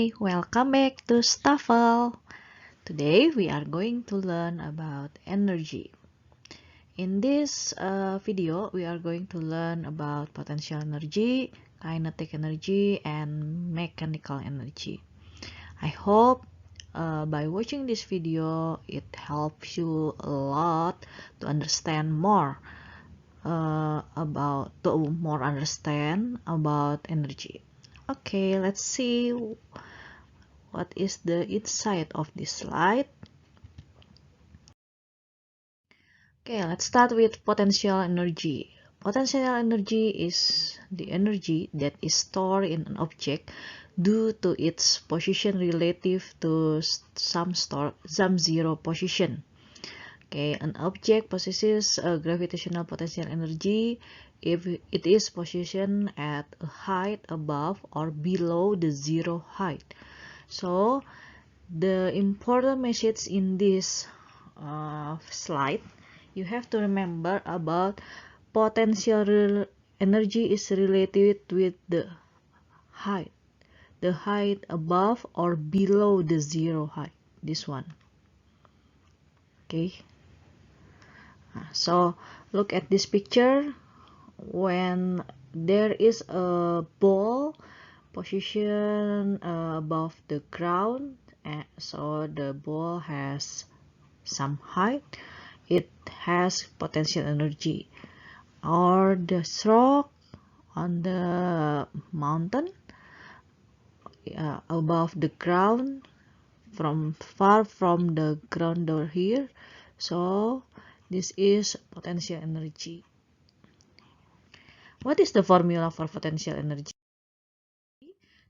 Hi, welcome back to Staffel. Today we are going to learn about energy. In this video, we are going to learn about potential energy, kinetic energy, and mechanical energy. I hope by watching this video, it helps you a lot to understand more understand about energy. Okay, let's see what is the inside of this slide. Okay, let's start with potential energy. Potential energy is the energy that is stored in an object due to its position relative to some zero position. Okay, an object possesses a gravitational potential energy if it is positioned at a height above or below the zero height. So, the important message in this slide, you have to remember about potential energy is related with the height above or below the zero height, this one. Okay, so look at this picture. When there is a ball position above the ground, so the ball has some height, it has potential energy. Or the rock on the mountain above the ground, far from the ground over here, so this is potential energy. What is the formula for potential energy?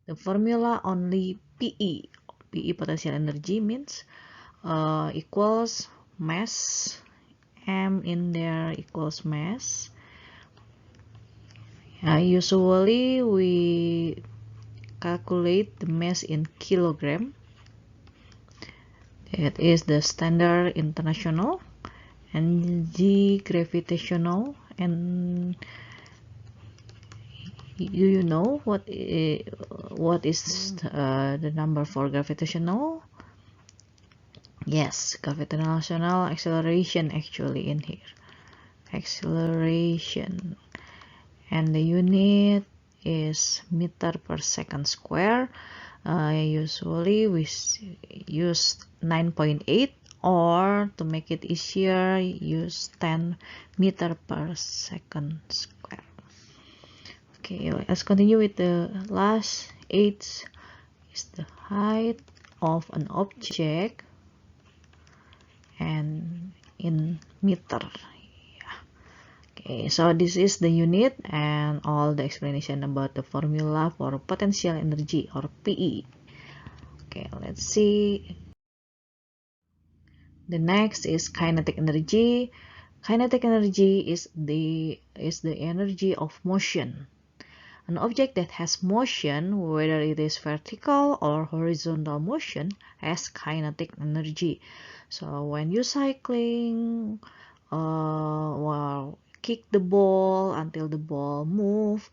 The formula only PE. PE potential energy means equals mass, M in there equals mass. Usually we calculate the mass in kilogram. It is the standard international, and G gravitational. And do you know what is the number for gravitational? Yes, gravitational acceleration actually in here. Acceleration. And the unit is meter per second square. Usually we use 9.8, or to make it easier, use 10 meter per second square. Okay, let's continue with the last. H is the height of an object and in meter. Okay, so this is the unit and all the explanation about the formula for potential energy or PE. Okay, let's see. The next is kinetic energy. Kinetic energy is the energy of motion. An object that has motion, whether it is vertical or horizontal motion, has kinetic energy. So when you cycling or kick the ball until the ball move,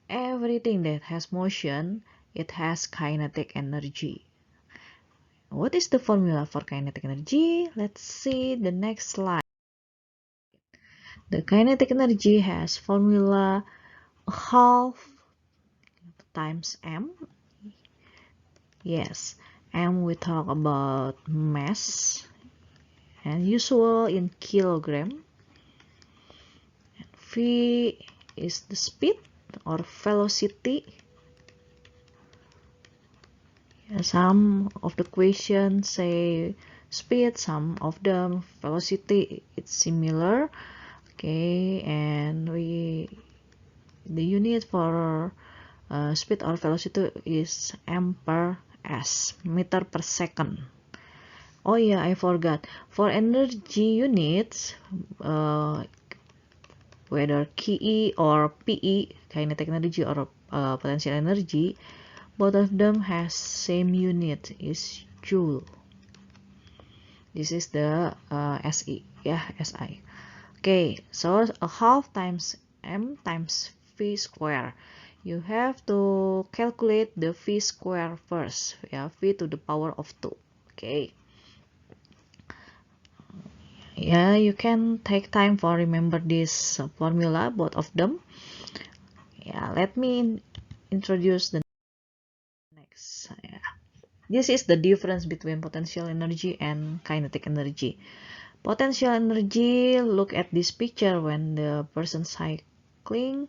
everything that has motion, it has kinetic energy. What is the formula for kinetic energy? Let's see the next slide. The kinetic energy has formula half times m. Yes, m we talk about mass and usual in kilogram. V is the speed or velocity. Some of the questions say speed, some of them velocity. It's similar. Okay, and the unit for speed or velocity is m per s, meter per second. Oh yeah, I forgot. For energy units, whether KE or PE, kinetic energy or potential energy, both of them has same unit, is joule. This is the SI, yeah, SI. Okay, so a half times m times v square. you have to calculate the v square first. Yeah, v to the power of 2. Okay. Yeah, you can take time for remember this formula, both of them. Yeah, let me introduce the next. Yeah. This is the difference between potential energy and kinetic energy. Potential energy, look at this picture when the person cycling.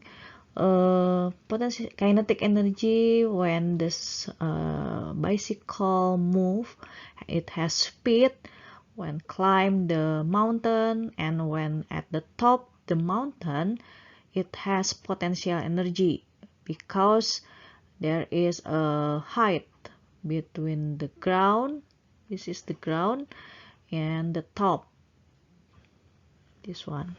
Potential kinetic energy, when this bicycle move, it has speed when climb the mountain, and when at the top the mountain, it has potential energy because there is a height between the ground, this is the ground, and the top, this one.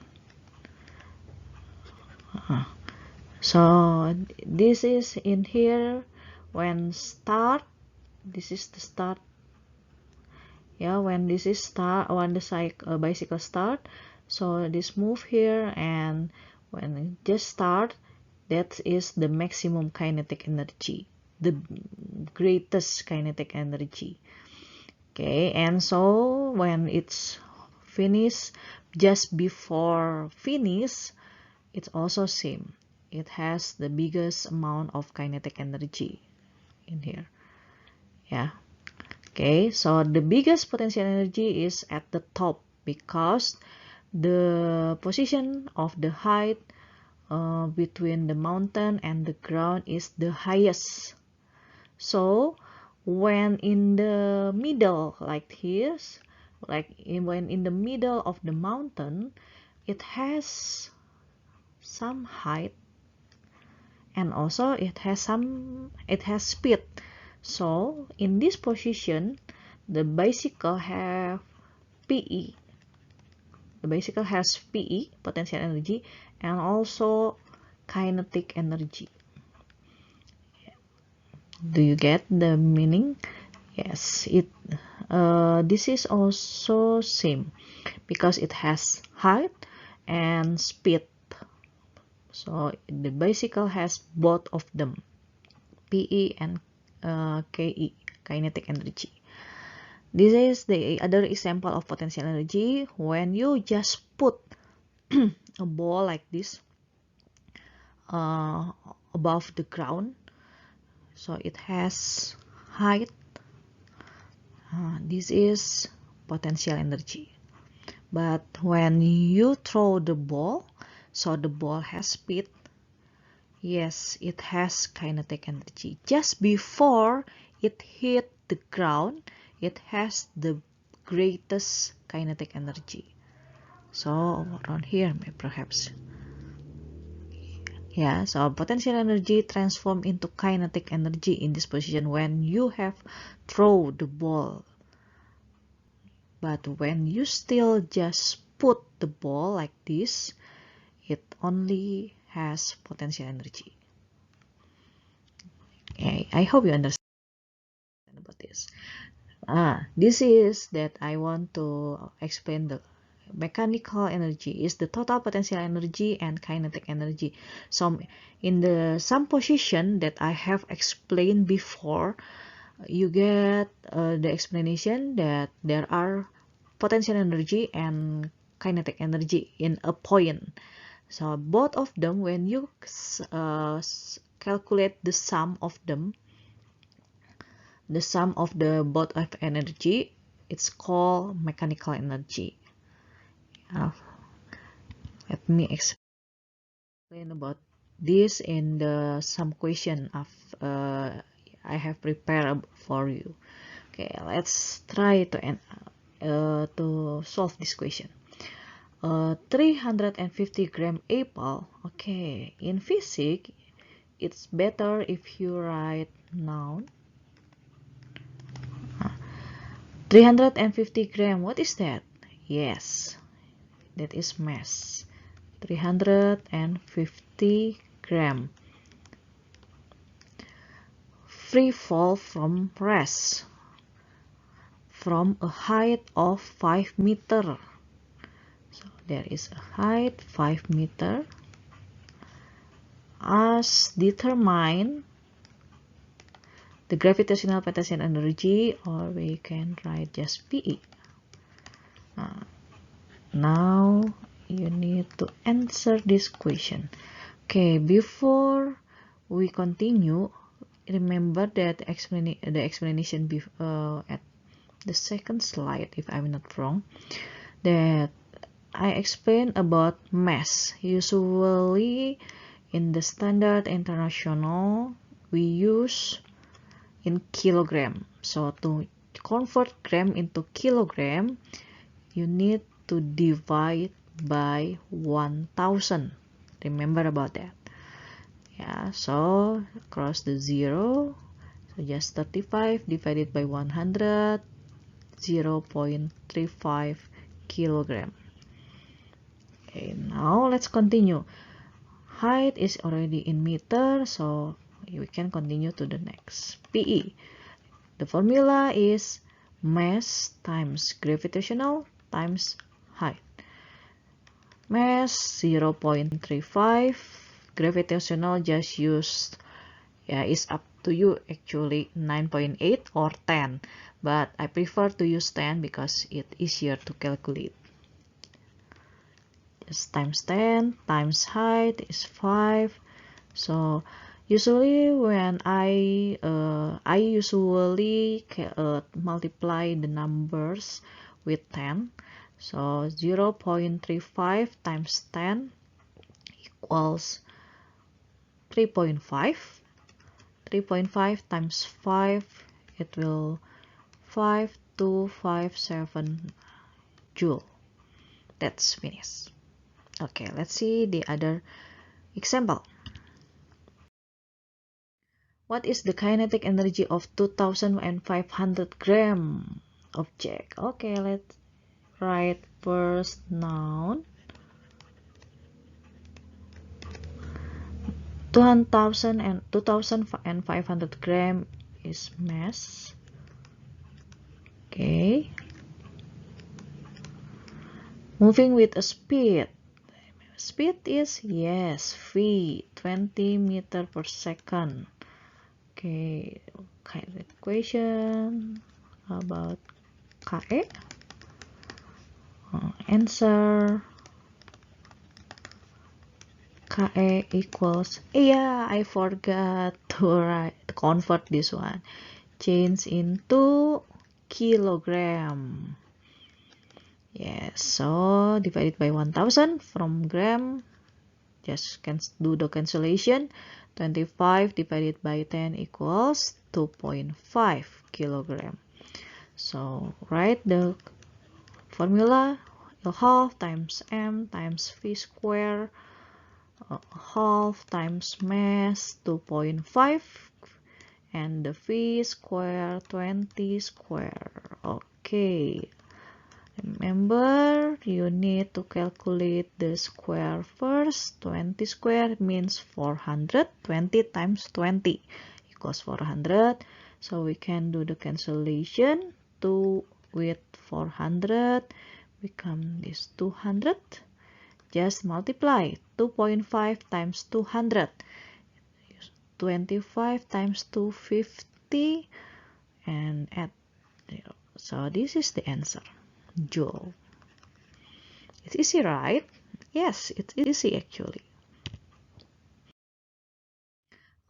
So this is in here when start, this is the start. Yeah, when this is start, when the bicycle start, so this move here, and when it just start, that is the maximum kinetic energy, the greatest kinetic energy. Okay, and so when it's finished, just before finish, it's also same, it has the biggest amount of kinetic energy in here. Yeah. Okay, so the biggest potential energy is at the top because the position of the height between the mountain and the ground is the highest. So when in the middle, like here, when in the middle of the mountain, it has some height, and also it has speed. So in this position, the bicycle have PE. The bicycle has PE, potential energy, and also kinetic energy. Do you get the meaning? Yes, this is also same because it has height and speed. So the bicycle has both of them, PE and KE, kinetic energy. This is the other example of potential energy when you just put a ball like this uh, above the ground, so it has height. This is potential energy. But when you throw the ball, so the ball has speed, yes, it has kinetic energy. Just before it hit the ground, it has the greatest kinetic energy. So around here, perhaps. Yeah, so potential energy transform into kinetic energy in this position when you have throw the ball. But when you still just put the ball like this, it only has potential energy. Okay, I hope you understand about this. This is that I want to explain the mechanical energy is the total potential energy and kinetic energy. So in the some position that I have explained before, you get the explanation that there are potential energy and kinetic energy in a point. So both of them, when you calculate the sum of them, the sum of the both of energy, it's called mechanical energy. Let me explain about this in the some question of I have prepared for you. Okay, let's try to solve this question. 350 gram apple. Okay, in physics, it's better if you write noun. 350 gram, what is that? Yes, that is mass. 350 gram. Free fall from rest from a height of 5 meter. So there is a height 5 meter. as determine the gravitational potential energy, or we can write just PE. Now you need to answer this question. Okay, before we continue, remember that the explanation at the second slide, if I'm not wrong, that I explained about mass. Usually in the standard international we use in kilogram. So to convert gram into kilogram, you need to divide by 1000. Remember about that. Yeah, so cross the 0. So just 35 divided by 100, 0.35 kilogram. Okay, now let's continue. Height is already in meter, so we can continue to the next. PE. The formula is mass times gravitational times height. Mass 0.35, gravitational just used, is up to you actually, 9.8 or 10, but I prefer to use 10 because it's easier to calculate. Just times 10 times height is 5. So usually when I usually multiply the numbers with 10. So 0.35 times 10 equals 3.5. 3.5 times 5, it will 5257 joule. That's finished. Okay, let's see the other example. What is the kinetic energy of 2500 gram object? Okay, let's write first noun. 2500 gram is mass. Okay. Moving with a speed. Speed is, yes, v, 20 meter per second. Okay, kind of equation about KE. Answer KE equals, yeah, I forgot to convert this one. Change into kilogram. Yes, so divided by 1000 from gram, just can do the cancellation. 25 divided by 10 equals 2.5 kilogram. So write the formula, half times m times v square, half times mass 2.5, and the v square 20 square. Okay, remember you need to calculate the square first. 20 square means 400. 20 times 20 equals 400. So we can do the cancellation. 2 with 400 become this 200. Just multiply 2.5 times 200. 25 times 250 and add 0. So this is the answer. Joule. It's easy, right? Yes, it's easy actually.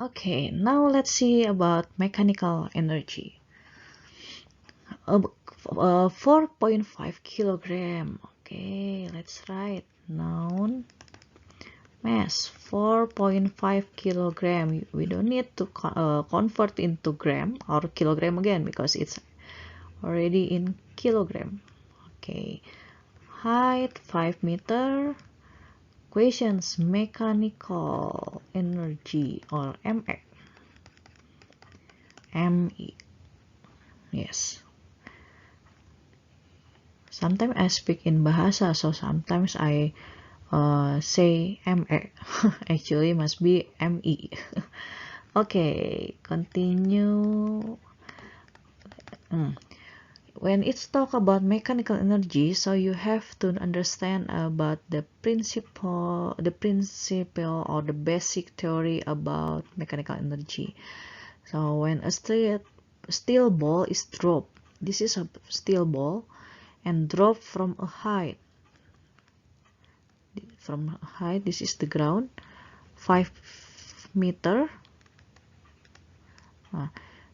Okay, now let's see about mechanical energy. 4.5 kilogram. Okay, let's write noun. Mass 4.5 kilogram. We don't need to convert into gram or kilogram again because it's already in kilogram. Okay, height 5 meter. Questions, mechanical energy or ME. ME. Yes. Sometimes I speak in bahasa, so sometimes I say ME. Actually must be ME. Okay, continue. when it's talk about mechanical energy, so you have to understand about the principle or the basic theory about mechanical energy. So when a steel ball is dropped, this is a steel ball and dropped from a height. This is the ground, 5 meter.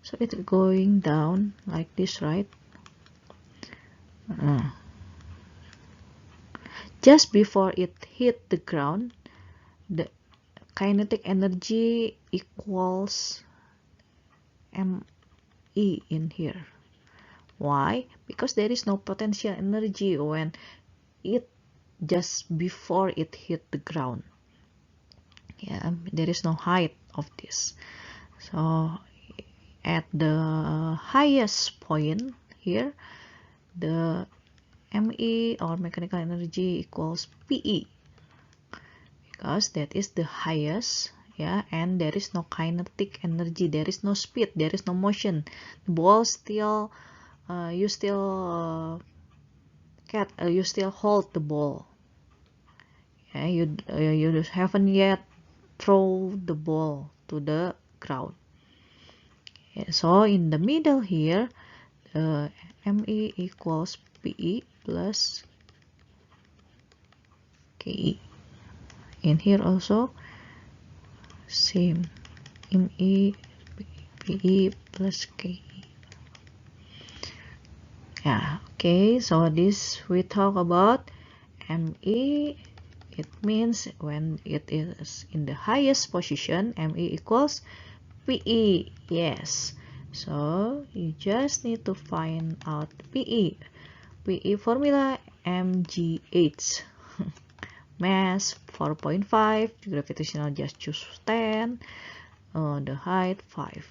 So it's going down like this, right? Just before it hit the ground, the kinetic energy equals ME in here. Why? Because there is no potential energy when it just before it hit the ground. Yeah, there is no height of this. So at the highest point here, the ME or mechanical energy equals PE, because that is the highest, yeah, and there is no kinetic energy, there is no speed, there is no motion. The ball still you still hold the ball. Yeah, you haven't yet throw the ball to the ground. Yeah, so in the middle here, ME equals PE plus KE. In here also same, ME PE plus KE. Yeah, okay, so this we talk about ME. It means when it is in the highest position, ME equals PE. Yes, so you just need to find out PE. PE formula mgh. Mass 4.5, gravitational just choose 10, the height 5.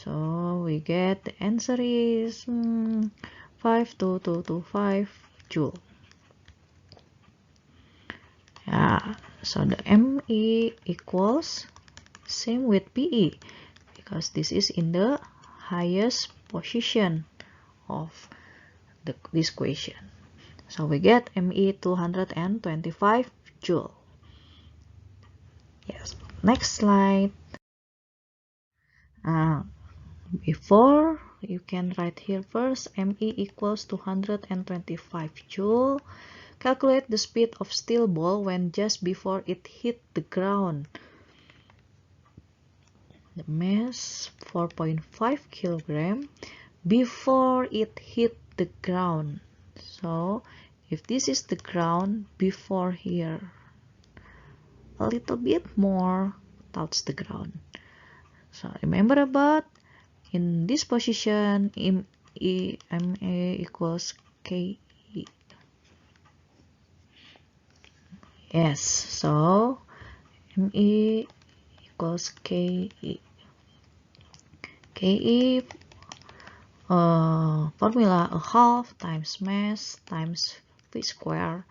So we get the answer is 52225 joule. Yeah, so the ME equals same with PE because this is in the highest position of this question. So we get ME 225 joule. Yes, next slide. Before, you can write here first, ME equals 225 joule. Calculate the speed of steel ball when just before it hit the ground. The mass 4.5 kilogram before it hit the ground. So if this is the ground, before here, a little bit more touch the ground. So remember about in this position, MA equals KE. Yes, so ME equals KE. KE formula a half times mass times V square.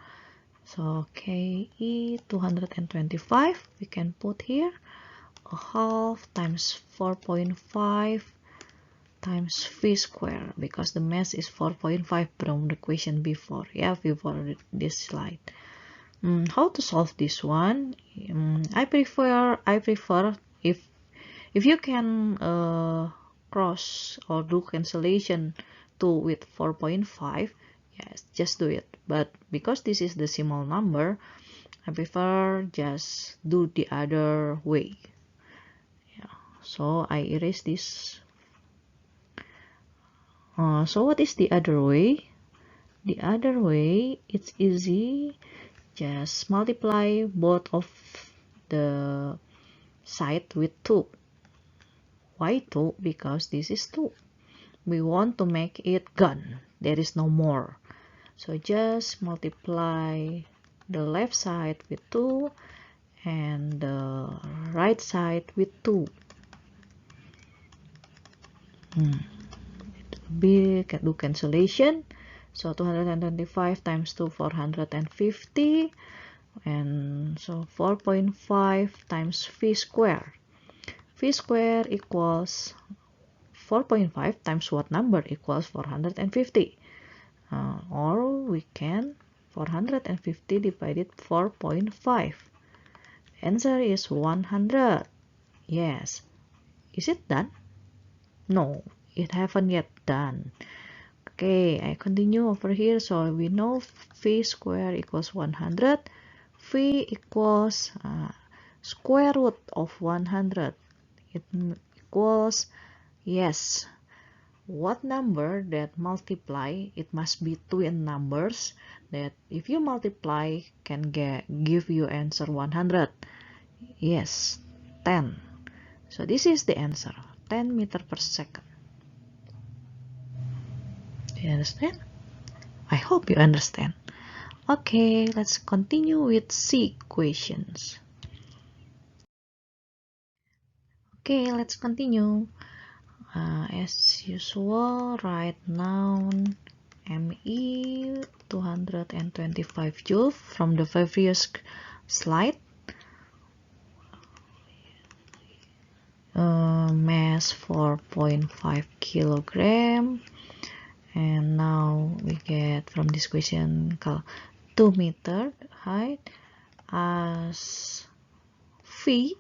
So KE 225 we can put here, a half times 4.5 times V square, because the mass is 4.5 from the question before, yeah, before this slide. How to solve this one? I prefer if you can cross or do cancellation with 4.5, yes, just do it. But because this is decimal number, I prefer just do the other way. Yeah, so I erase this. So what is the other way? The other way, it's easy. Just multiply both of the side with 2. Why 2? Because this is 2. We want to make it gone. There is no more. So just multiply the left side with 2 and the right side with 2. We can do cancellation. So 225 times 2, 450. And so 4.5 times V square. V square equals 4.5 times what number equals 450? Or we can 450 divided 4.5. Answer is 100. Yes. Is it done? No, it haven't yet done. Okay, I continue over here. So we know phi square equals 100. Phi equals square root of 100. It equals, yes, what number that multiply, it must be twin numbers that if you multiply can give you answer 100. Yes, 10. So this is the answer, 10 meter per second. Do you understand? I hope you understand. Okay, let's continue with C questions. Okay, let's continue. As usual, write noun ME 225 joule from the previous slide. Mass 4.5 kilogram. And now we get from this question 2 meter height as phi.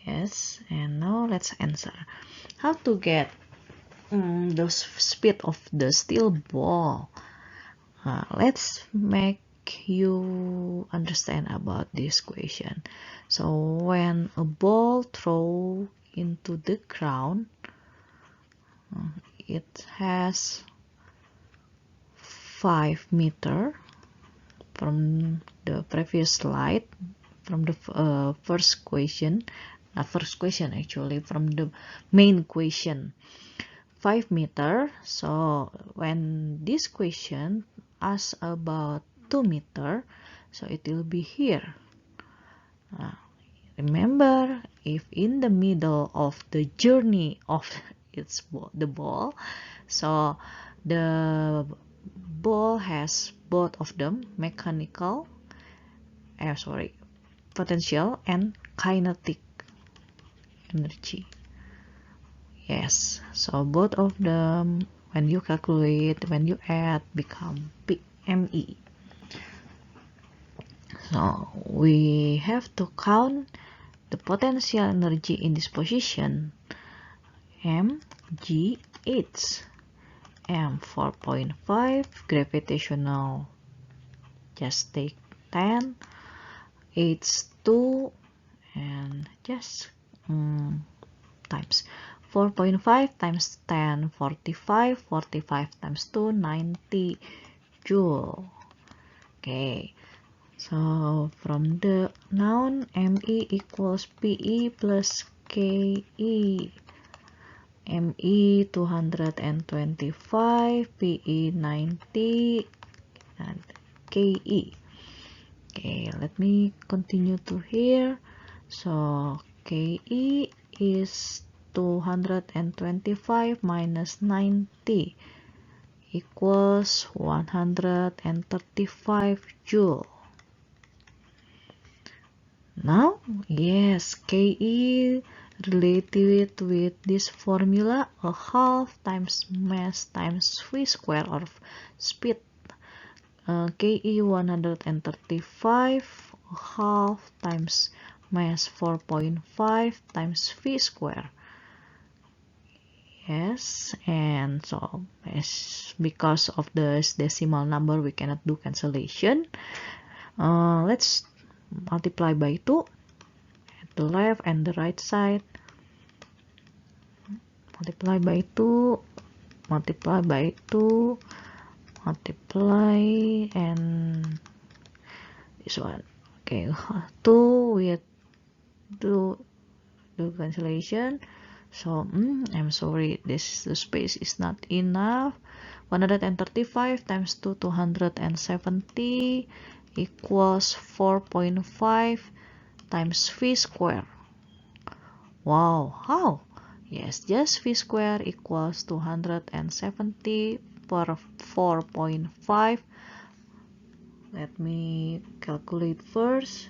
Yes, and now let's answer. How to get the speed of the steel ball? Let's make you understand about this question. So when a ball throw into the ground, it has 5 meter from the previous slide, from the first question, not first question actually, from the main question, 5 meter. So when this question asks about 2 meter, so it will be here. Remember, if in the middle of the journey of the ball, so the ball has both of them, potential and kinetic energy. Yes, so both of them, when you calculate, when you add, become ME. So we have to count the potential energy in this position. mgh, m 4.5, gravitational, just take 10, h 2, and just times 4.5 times 10, 45, 45 times 2, 90 joule. Okay, so from the noun, ME equals PE plus KE. ME 225, PE 90, and KE. Okay, let me continue to here. So KE is 225 minus 90 equals 135 joule. Now, yes, KE related with this formula, a half times mass times v square or speed. KE 135, a half times mass 4.5 times v square. Yes, and so because of this decimal number we cannot do cancellation. Let's multiply by 2 at the left and the right side. Multiply by 2, multiply by 2, multiply, and this one. Okay, 2 we do cancellation. So I'm sorry, the space is not enough. 135 times 2, 270 equals 4.5 times v square. Wow, how? Yes, just v square equals 270 per 4.5. Let me calculate first.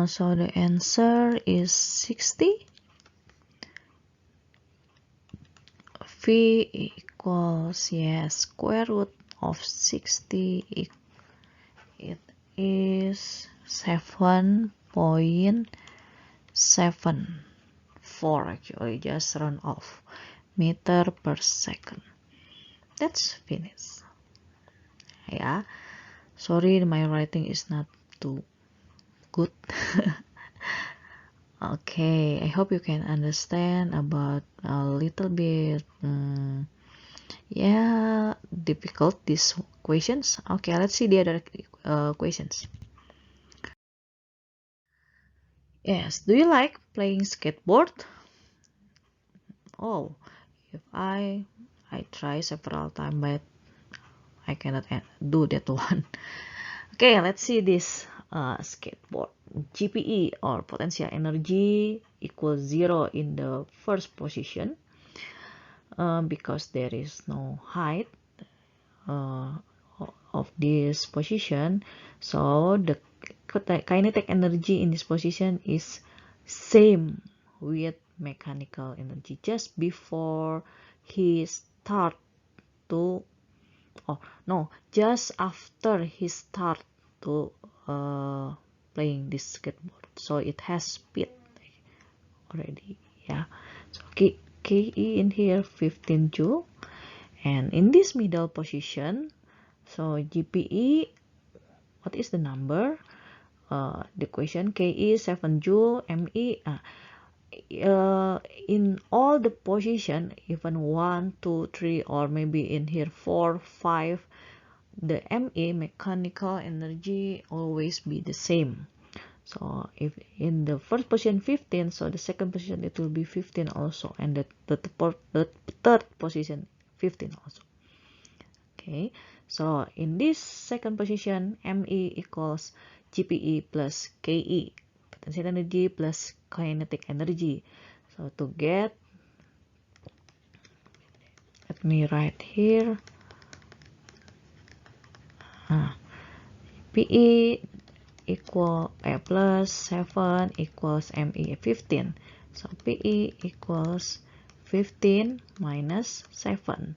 So the answer is 60. V equals, yes, square root of 60. It is 7.74 actually, just round off, meter per second. That's finished. Yeah, sorry my writing is not too good. Okay, I hope you can understand about a little bit yeah, difficult these questions. Okay, let's see the other questions. Yes, do you like playing skateboard? Oh, if I try several times, but I cannot do that one. Okay, let's see this skateboard. GPE or potential energy equals 0 in the first position because there is no height uh, of this position. So the kinetic energy in this position is same with mechanical energy just before he start to just after he start to playing this skateboard, so it has speed already. Yeah, so ke in here 15 joule, and in this middle position, so GPE, what is the number? The question, KE 7 joule, ME in all the position, even 1, 2, 3, or maybe in here 4, 5, the ME, mechanical energy, always be the same. So if in the first position 15, so the second position it will be 15 also, and the third position 15 also. Okay, so in this second position, ME equals GPE plus KE, potential energy plus kinetic energy. So to get, let me write here, PE equal plus 7 equals ME 15. So PE equals 15 minus 7,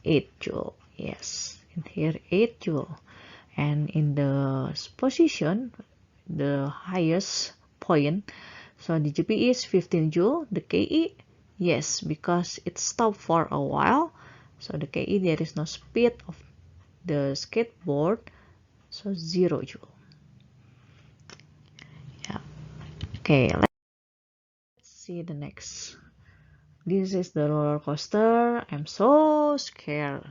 8 joule. Yes, in here 8 joule. And in the position, the highest point, so the GPE is 15 joule. The KE, yes, because it stopped for a while. So the KE, there is no speed of the skateboard, so 0 joule. Yeah. Okay, let's see the next. This is the roller coaster. I'm so scared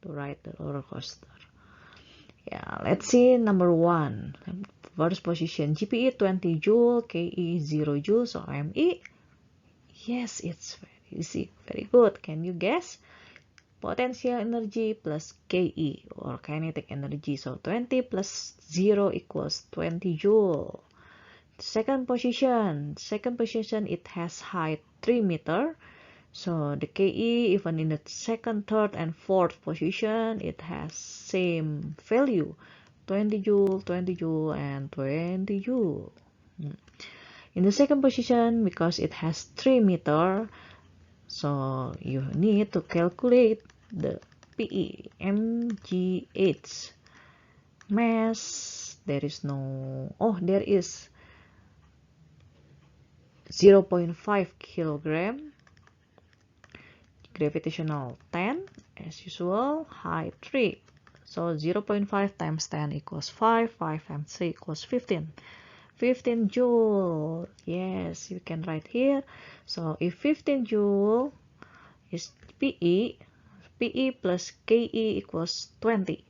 to ride the roller coaster. Yeah, let's see number 1. First position, GPE 20 joule, KE 0 joule, so ME. Yes, it's very easy. Very good. Can you guess? Potential energy plus KE or kinetic energy. So 20 plus 0 equals 20 joule. Second position, it has height 3 meter. So the KE, even in the second, third, and fourth position, it has same value, 20 joule, 20 joule, and 20 joule. In the second position, because it has 3 meter, so you need to calculate the PE, mgh. Mass, there is no, there is 0.5 kilogram, gravitational 10 as usual, height 3, so 0.5 times 10 equals 5, 5 times 3 equals 15 joule. Yes, you can write here. So if 15 joule is PE plus KE equals 20.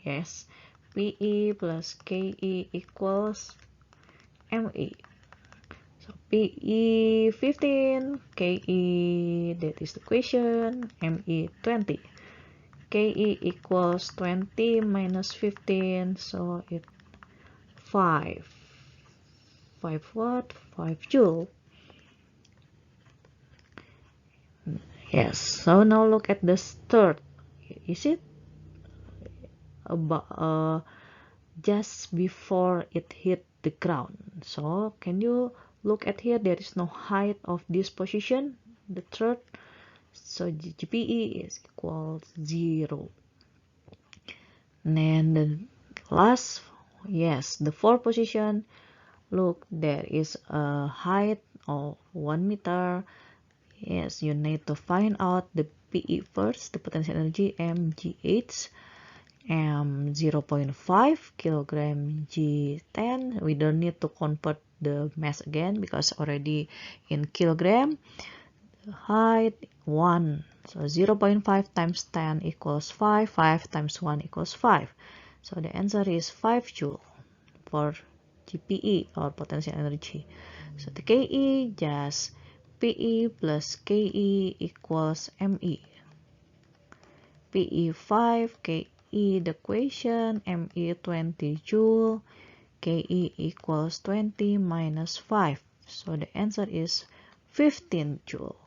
Yes, PE plus KE equals ME. So PE 15, KE, that is the question, ME 20. KE equals 20 minus 15, so it 5. 5 what? 5 joule. Yes, so now look at the third. Is it about just before it hit the ground? So can you look at here? There is no height of this position, the third. So GPE is equal to 0. And then the last, yes, the fourth position, look, there is a height of 1 meter. Yes, you need to find out the PE first, the potential energy mgh, 0.5 kilogram G10. We don't need to convert the mass again because already in kilogram. Height 1. So 0.5 times 10 equals 5. 5 times 1 equals 5. So the answer is 5 joule for GPE or potential energy. So the KE just PE plus KE equals ME. PE 5, KE the equation, ME 20 joule, KE equals 20 minus 5. So the answer is 15 joule.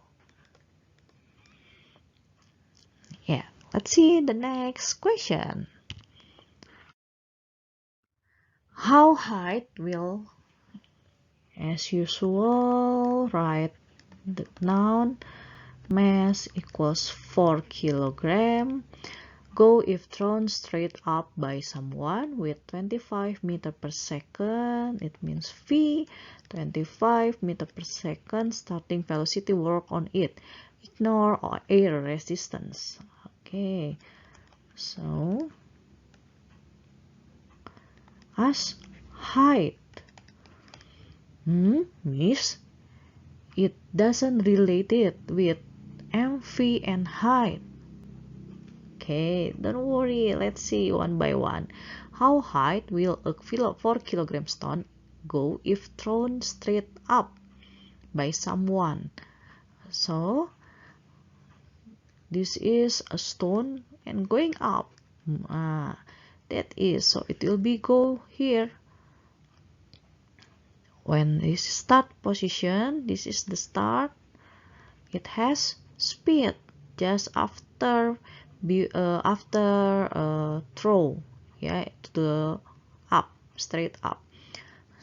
Yeah, let's see the next question. How height will, as usual, write the noun mass equals 4 kilogram. Go if thrown straight up by someone with 25 meter per second. It means V, 25 meter per second. Starting velocity, work on it. Ignore air resistance. Okay, so as height, miss, it doesn't relate it with MV and height. Okay, don't worry, let's see one by one. How high will a 4 kilogram stone go if thrown straight up by someone? So this is a stone and going up. That is, so it will be go here. When this start position, this is the start. It has speed just after throw, yeah, to the up, straight up.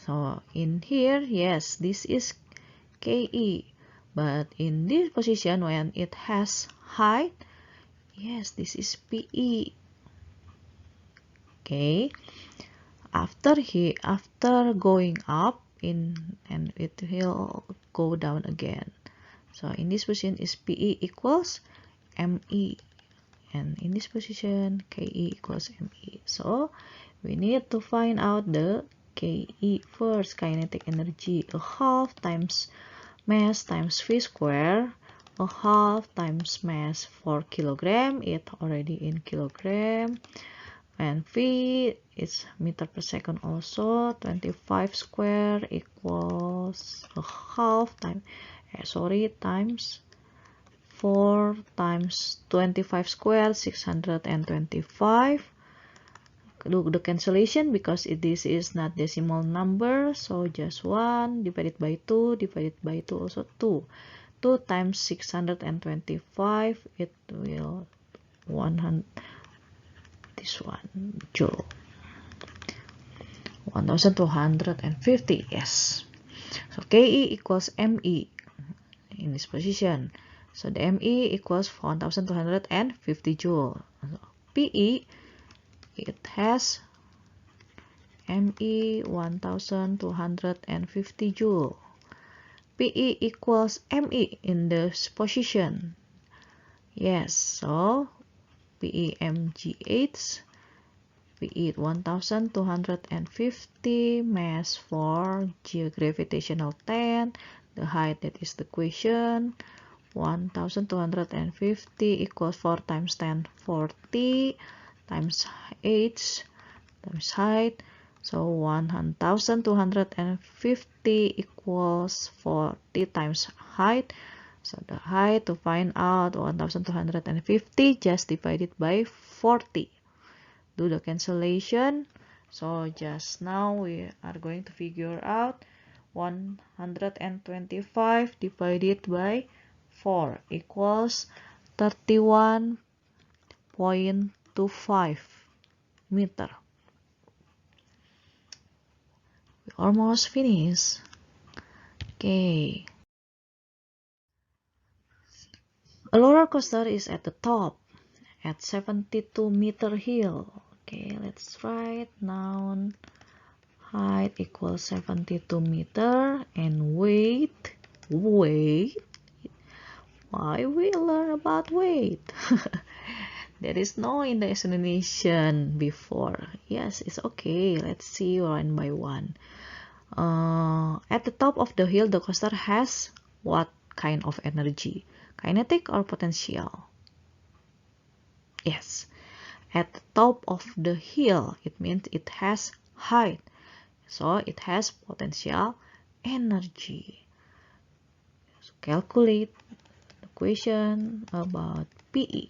So in here, yes, this is KE, but in this position when it has height, yes, this is PE. Okay, after going up in, and it will go down again. So in this position is PE equals ME, and in this position KE equals ME. So we need to find out the KE first, kinetic energy. A half times mass times V square. A half times mass 4 kilogram, it already in kilogram, and V is meter per second also. 25 square equals a half times times 4 times 25 square, 625. Do the cancellation because this is not decimal number, so just 1 divided by 2 divided by 2 also 2. 2 times 625, it will 100, this one joule, 1250. Yes, so KE equals ME in this position. So the ME equals 1250 joule. So PE, it has ME 1250 joule. PE equals ME in this position. Yes, so PE mgh, PE 1250, mass 4, gravitational 10, the height, that is the question. 1250 equals 4 times 10, 40 times h times height. So 1250 equals 40 times height. So the height, to find out 1250, just divide it by 40. Do the cancellation. So just now we are going to figure out 125 divided by 4 equals 31.25 meter. We almost finished. Okay. A roller coaster is at the top at 72-meter hill. Okay, let's write noun. Height equals 72 meter and weight. Why we learn about weight? There is no in the explanation before. Yes, it's okay. Let's see one by one. At the top of the hill, the coaster has what kind of energy? Kinetic or potential? Yes. At the top of the hill, it means it has height. So it has potential energy. So calculate the question about PE.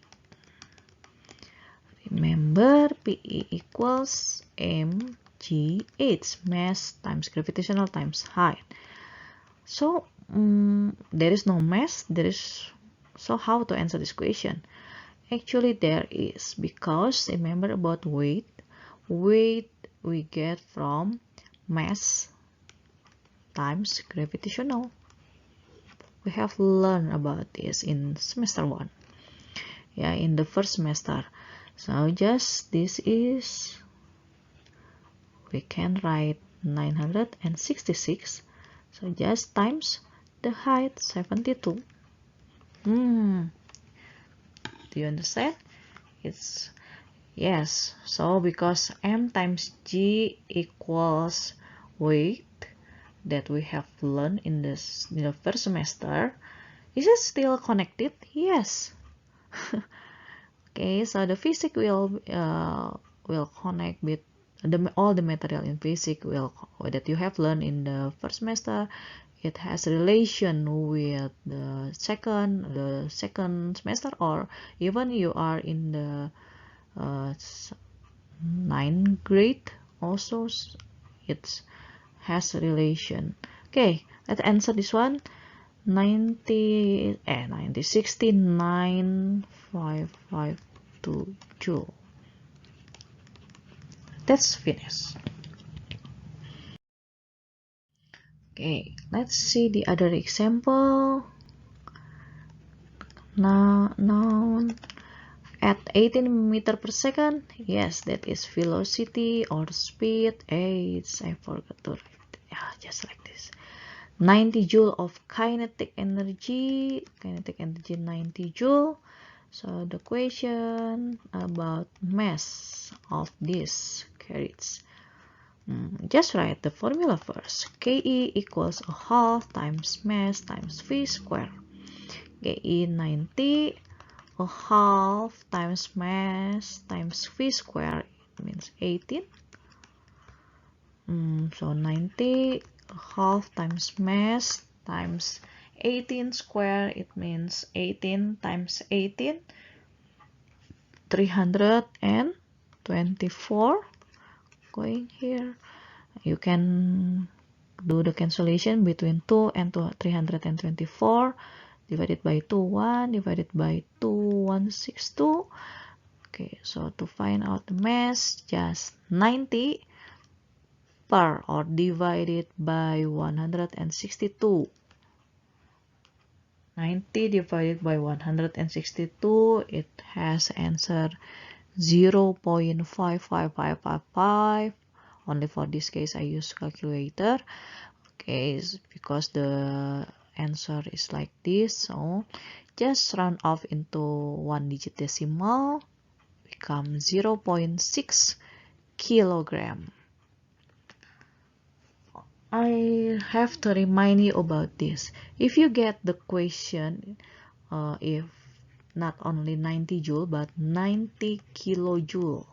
Remember, PE equals mgh, mass times gravitational times height. So there is no mass. So how to answer this question? Actually, there is, because remember about weight. Weight we get from mass times gravitational. We have learned about this in semester 1. Yeah, in the first semester. So just this is, we can write 966. So just times the height 72. Do you understand? It's yes. So because m times g equals weight that we have learned in the first semester, is it still connected? Yes. Okay, so the physics will connect with all the material in physics that you have learned in the first semester. It has relation with the second semester, or even you are in the 9th grade also it has relation. Okay, let's answer this one. 69,552 joule. That's finished. Okay, let's see the other example. Now at 18 meter per second. Yes, that is velocity or speed. I forgot to write. Yeah, just like this. 90 joule of kinetic energy. Kinetic energy 90 joule. So the question about mass of this carriage. Just write the formula first. Ke equals a half times mass times v square. Ke 90, a half times mass times v square, it means 18. So 90, a half times mass times 18 square, it means 18 times 18, 324. Going here, you can do the cancellation between 2 and 324. Divided by 2, 1, divided by 2, 162. Okay, so to find out the mass, just 90 per or divided by 162. 90 divided by 162, it has answer 0.55555. Only for this case I use calculator. Okay, because the answer is like this, so just round off into 1-digit decimal, become 0.6 kilogram. I have to remind you about this. If you get the question, if not only 90 joule but 90 kilojoule,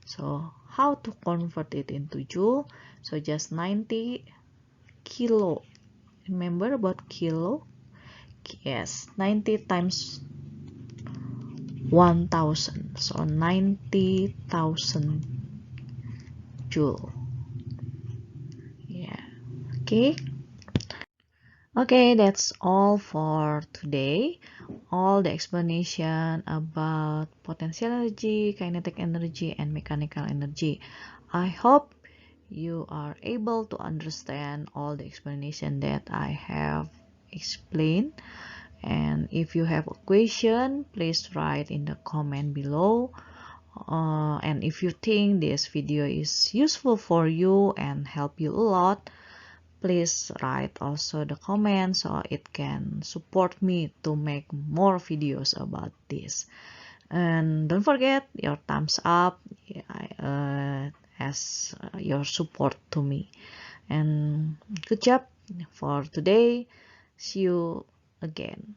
so how to convert it into joule? So just 90 kilo. Remember about kilo? Yes, 90 times 1000, so 90,000 joule. Yeah, okay. Okay, that's all for today. All the explanation about potential energy, kinetic energy, and mechanical energy. I hope you are able to understand all the explanation that I have explained. And if you have a question, please write in the comment below. And if you think this video is useful for you and help you a lot, please write also the comment so it can support me to make more videos about this. And don't forget your thumbs up as your support to me. And good job for today. See you again.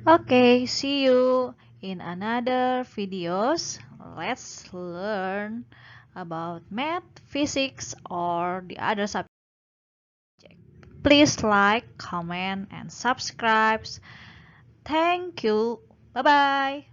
Okay, see you in another videos. Let's learn about math, physics, or the other subject. Please like, comment, and subscribe. Thank you. Bye bye.